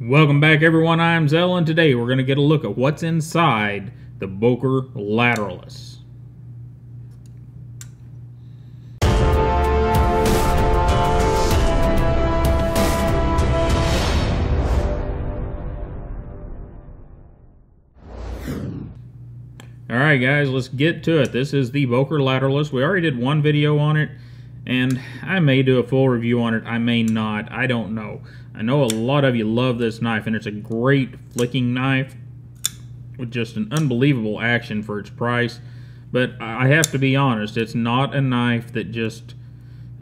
Welcome back, everyone. I'm Zell, and today we're going to get a look at what's inside the Boker Lateralus. Alright guys, let's get to it. This is the Boker Lateralus. We already did one video on it, and I may do a full review on it. I may not. I don't know. I know a lot of you love this knife, and it's a great flicking knife with just an unbelievable action for its price. But I have to be honest, it's not a knife that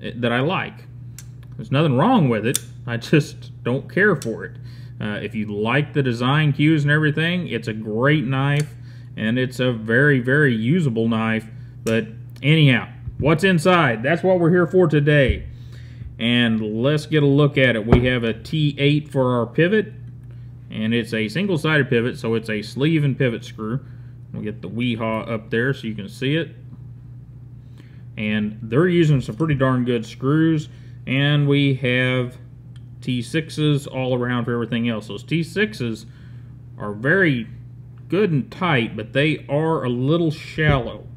I like. There's nothing wrong with it. I just don't care for it. If you like the design cues and everything, it's a great knife, and it's a very, very usable knife. But anyhow, what's inside? That's what we're here for today. And let's get a look at it. We have a T8 for our pivot, and it's a single-sided pivot, so it's a sleeve and pivot screw. We'll get the weehaw up there so you can see it. And they're using some pretty darn good screws, and we have T6s all around for everything else. Those T6s are very good and tight, but they are a little shallow.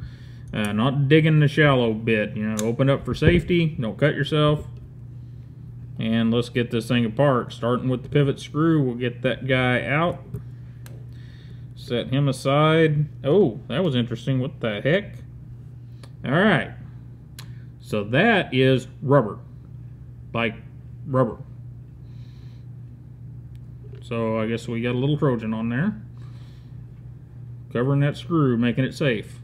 Not digging the shallow bit. You know, open up for safety, don't cut yourself. And let's get this thing apart. Starting with the pivot screw, we'll get that guy out. Set him aside. Oh, that was interesting. What the heck? Alright. So that is rubber. Like rubber. So I guess we got a little Trojan on there. Covering that screw, making it safe.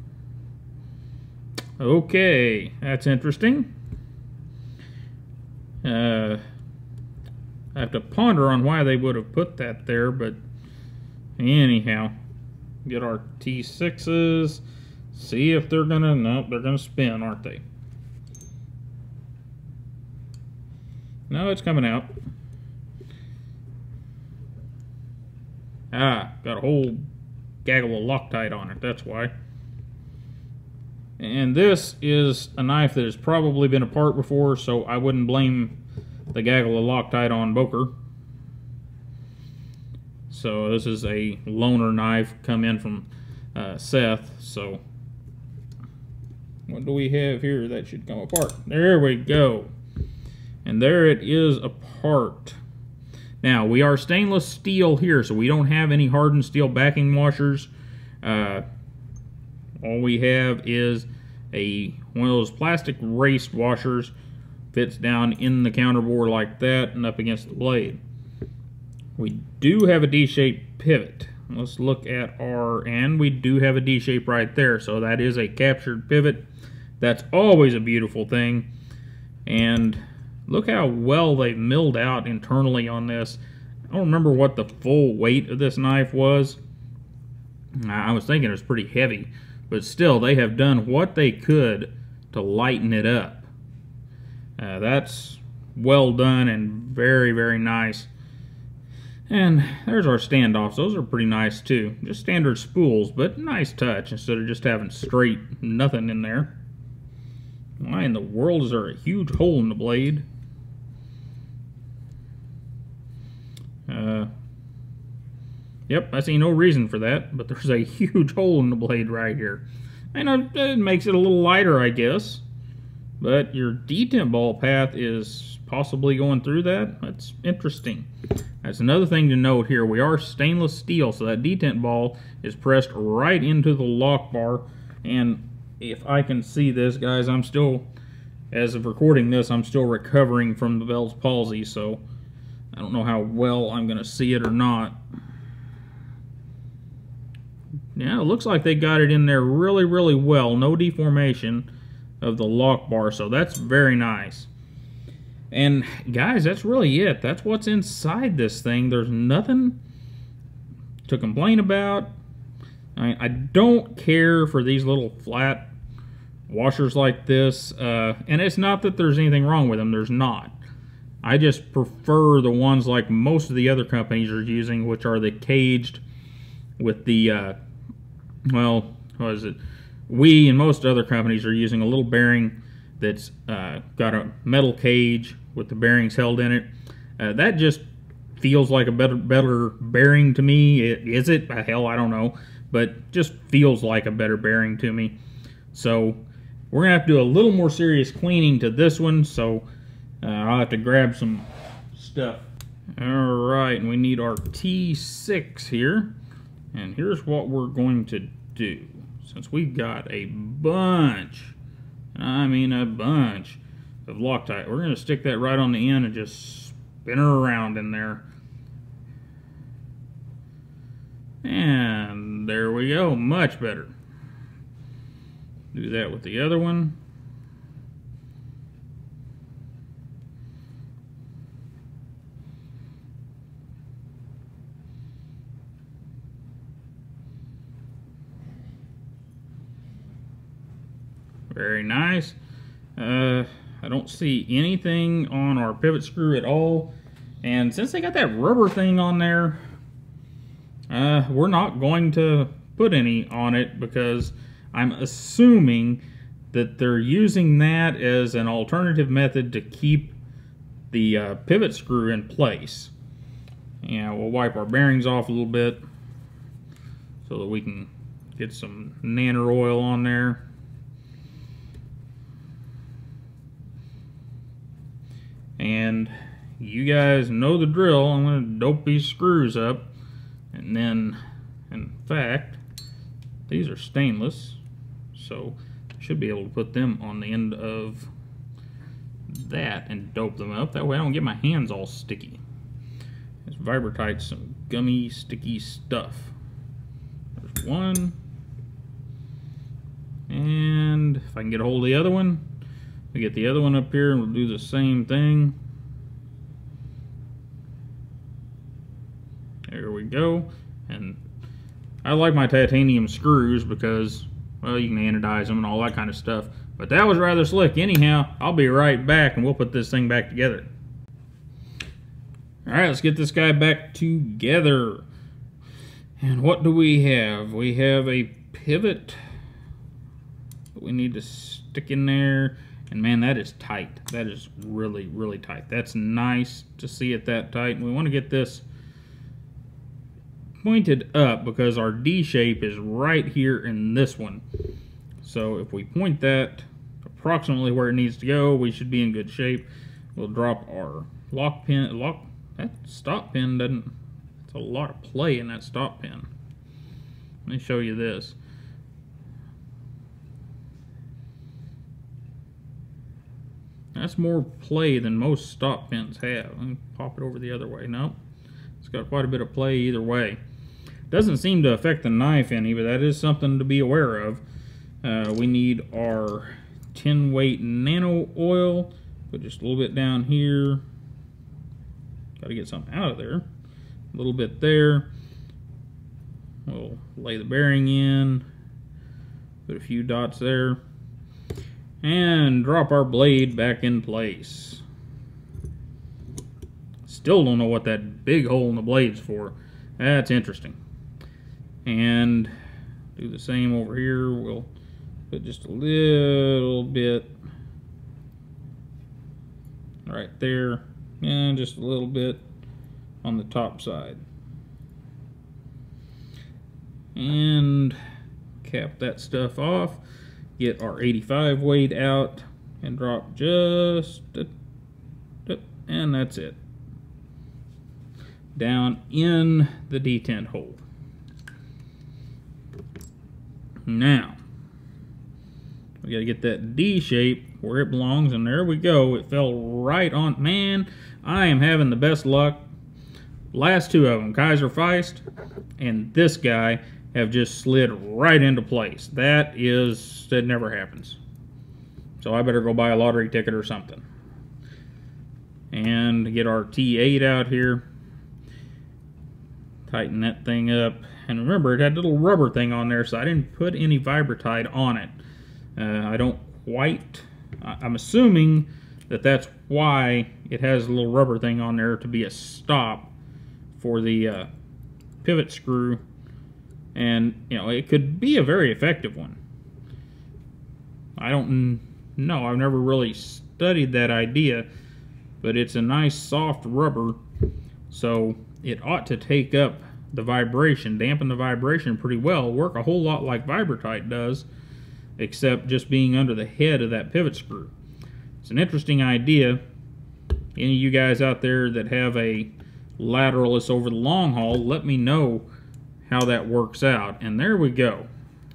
Okay, that's interesting. I have to ponder on why they would have put that there, but anyhow, get our T6s, see if they're gonna, nope, they're gonna spin, aren't they? No, it's coming out. Ah, got a whole gaggle of Loctite on it, that's why. And this is a knife that has probably been apart before, so I wouldn't blame the gaggle of Loctite on Boker. So this is a loaner knife come in from Seth. So what do we have here that should come apart? There we go. And there it is apart. Now, we are stainless steel here, so we don't have any hardened steel backing washers. All we have is one of those plastic raced washers. Fits down in the counterbore like that and up against the blade. We do have a D-shaped pivot. Let's look at and we do have a D-shape right there, so that is a captured pivot. That's always a beautiful thing. And look how well they've milled out internally on this. I don't remember what the full weight of this knife was. I was thinking it was pretty heavy, but still, they have done what they could to lighten it up. That's well done and very, very nice. And there's our standoffs. Those are pretty nice too. Just standard spools, but nice touch instead of just having straight nothing in there. Why in the world is there a huge hole in the blade? Yep, I see no reason for that, but there's a huge hole in the blade right here. I know it makes it a little lighter, I guess. But your detent ball path is possibly going through that. That's interesting. That's another thing to note here. We are stainless steel, so that detent ball is pressed right into the lock bar. And if I can see this, guys, I'm still, as of recording this, I'm still recovering from the Bell's palsy, so I don't know how well I'm going to see it or not. Yeah, it looks like they got it in there really, really well. No deformation of the lock bar, so that's very nice. And guys, that's really it. That's what's inside this thing. There's nothing to complain about. I don't care for these little flat washers like this, and it's not that there's anything wrong with them. There's not. I just prefer the ones like most of the other companies are using, which are the caged with the well, what is it? We and most other companies are using a little bearing that's got a metal cage with the bearings held in it. That just feels like a better bearing to me. Is it? Hell, I don't know. But just feels like a better bearing to me. So we're going to have to do a little more serious cleaning to this one. So I'll have to grab some stuff. Alright, and we need our T6 here. And here's what we're going to do. Since we've got a bunch, I mean a bunch, of Loctite, we're going to stick that right on the end and just spin her around in there. And there we go, much better. Do that with the other one. Very nice. I don't see anything on our pivot screw at all. And since they got that rubber thing on there, we're not going to put any on it because I'm assuming that they're using that as an alternative method to keep the pivot screw in place. Yeah, we'll wipe our bearings off a little bit so that we can get some nanner oil on there. And you guys know the drill. I'm going to dope these screws up. And then, in fact, these are stainless. So I should be able to put them on the end of that and dope them up. That way I don't get my hands all sticky. This Vibrotite's some gummy, sticky stuff. There's one. And if I can get a hold of the other one, we get the other one up here and we'll do the same thing. There we go. And I like my titanium screws because, well, you can anodize them and all that kind of stuff. But that was rather slick. Anyhow, I'll be right back and we'll put this thing back together. Alright, let's get this guy back together. And what do we have? We have a pivot that we need to stick in there. And man, that is tight. That is really, really tight. That's nice to see it that tight. And we want to get this pointed up because our D shape is right here in this one. So if we point that approximately where it needs to go, we should be in good shape. We'll drop our lock pin. That stop pin doesn't, it's a lot of play in that stop pin. Let me show you this. That's more play than most stop pins have. Let me pop it over the other way. Nope. It's got quite a bit of play either way. Doesn't seem to affect the knife any, but that is something to be aware of. We need our 10 weight nano oil. Put just a little bit down here. Got to get something out of there. A little bit there. We'll lay the bearing in. Put a few dots there. And drop our blade back in place. Still don't know what that big hole in the blade's for. That's interesting. And do the same over here. We'll put just a little bit right there. And just a little bit on the top side. And cap that stuff off. Get our 85 weight out and drop just and that's it. Down in the detent hole. Now, we gotta get that D shape where it belongs, and there we go. It fell right on. Man, I am having the best luck. Last two of them, Kaiser Feist and this guy, have just slid right into place. That never happens. So I better go buy a lottery ticket or something. And get our T8 out here. Tighten that thing up. And remember, it had a little rubber thing on there, so I didn't put any Vibrotite on it. I don't quite... I'm assuming that that's why it has a little rubber thing on there to be a stop for the pivot screw. And, you know, it could be a very effective one. I don't know. I've never really studied that idea. But it's a nice soft rubber So it ought to take up the vibration, dampen the vibration pretty well, work a whole lot like Vibratite does, except just being under the head of that pivot screw. It's an interesting idea. Any of you guys out there that have a Lateralus over the long haul, let me know how that works out. And there we go.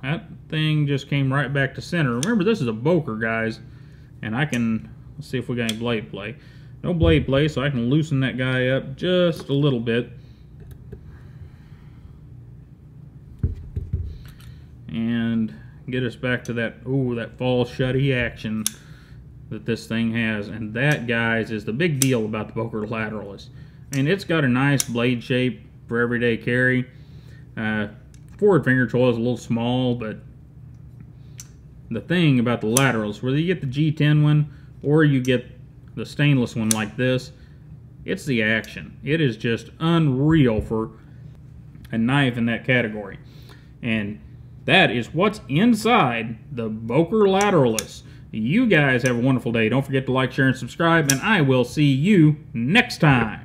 That thing just came right back to center. Remember, this is a Boker, guys, and I can, let's see if we got any blade play. No blade play, so I can loosen that guy up just a little bit. And get us back to that, ooh, that fall shutty action that this thing has. And that, guys, is the big deal about the Boker Lateralus. And it's got a nice blade shape for everyday carry. Forward finger choil is a little small, but the thing about the Lateralus, whether you get the G10 one or you get the stainless one like this, it's the action. It is just unreal for a knife in that category. And that is what's inside the Boker Lateralus. You guys have a wonderful day. Don't forget to like, share, and subscribe, and I will see you next time.